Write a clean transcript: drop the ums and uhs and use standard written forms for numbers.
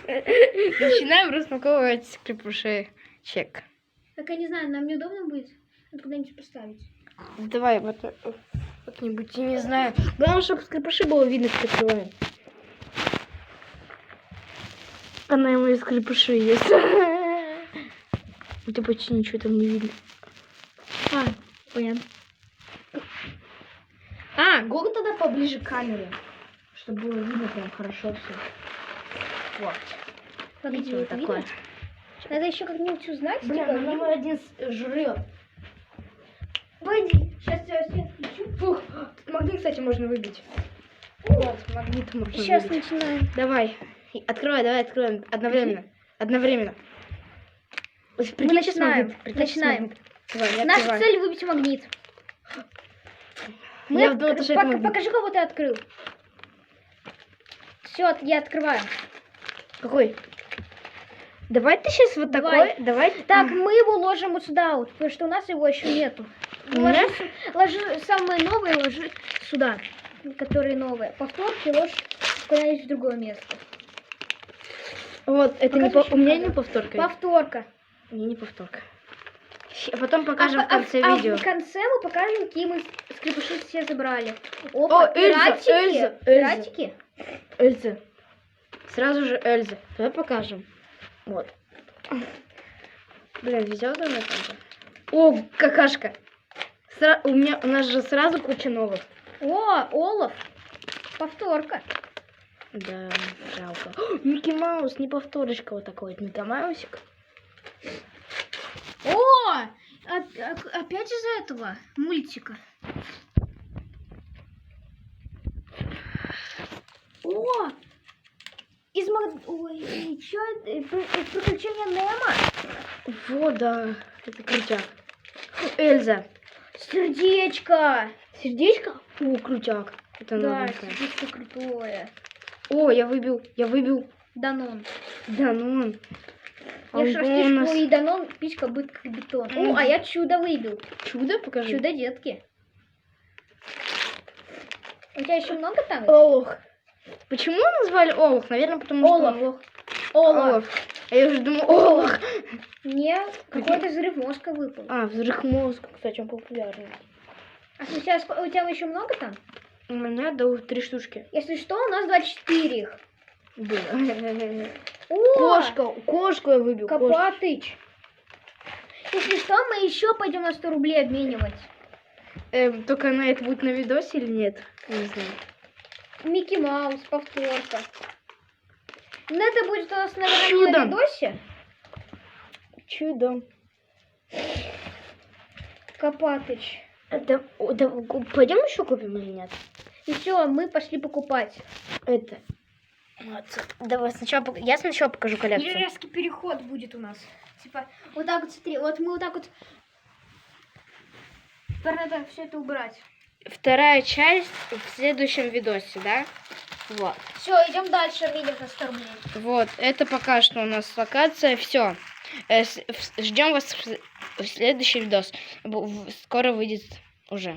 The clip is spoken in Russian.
Начинаем распаковывать скрепыши. Чек. Так я не знаю, нам неудобно будет куда-нибудь поставить. Давай вот-нибудь, я не знаю. Главное, чтобы скрепыши было видно, как открываем. Она ему и скрепыши есть. Это почти ничего там не видно. Понятно. Гогу тогда поближе к камере, чтобы было видно прям хорошо все. Вот. Видите, вот такое. видно? Надо еще как-нибудь узнать. Блин, ну номер один жрет. Пойди, сейчас я свет включу. Фух, магнит, кстати, можно выбить. Вот, магнит можно Сейчас выбить. начинаем. Давай, давай откроем. Одновременно. Мы начинаем. Начинаем. Давай, я Наша открываю. цель выбить магнит. Я думала, что это магнит. Покажи, кого ты открыл. Все, я открываю. Какой? Давай ты сейчас вот такой. Давай. Так, мы его ложим вот сюда, вот, потому что у нас его еще нету. Ложи самые новые, ложи сюда, которые новые. Повторки ложь куда-нибудь в другое место. Вот, это не у меня не повторка. Повторка. У меня не повторка. А потом покажем в конце видео. А в конце мы покажем, какие мы скрепыши все забрали. О, Эльза. Пиратики. Эльза. Сразу же Эльза. Давай покажем. Вот. Блин, везет она там. О, какашка. У нас же сразу куча новых. О, Олаф. Повторка. Да, жалко. Микки Маус, не повторочка вот такой. Микки Маусик. О! Опять из этого мультика. О! Ой, чё это? Приключения Немо? Вот, да. Это крутяк. Эльза. Сердечко. Сердечко? О, крутяк. Это Да, новенькое. сердечко крутое. О, я выбил. Данон. Данон. Я же растишку и Данон, пичка будет как бетон. О, а я чудо выбил. Чудо? Покажи. Чудо, детки. У тебя еще много там? Олух. Почему назвали Олух? Наверное, потому что Олаф. Олаф. А я уже думала, Олух. Нет, какой-то взрыв мозга выпал. Взрыв мозга, кстати, он популярный. А сейчас у тебя еще много там? У меня до 3 штучки. Если что, у нас 24 их. Было. О! Кошку я выбил. Копатыч. Если что, мы еще пойдем на 100 рублей обменивать. Только на это будет на видосе или нет? Не знаю. Микки Маус, повторка. Но это будет у нас, наверное, не на видосе. Чудо. Копатыч. Пойдем еще купим или нет? И все, мы пошли покупать. Это. Вот. Давай сначала я сначала покажу коллекцию. Резкий переход будет у нас. Типа, вот так вот смотри, вот мы вот так вот. Теперь надо все это убрать. Вторая часть в следующем видосе, да? Вот. Все, идем дальше, видим на 100 рублей. Вот, это пока что у нас локация. Все. Ждем вас в следующий видос. Скоро выйдет уже.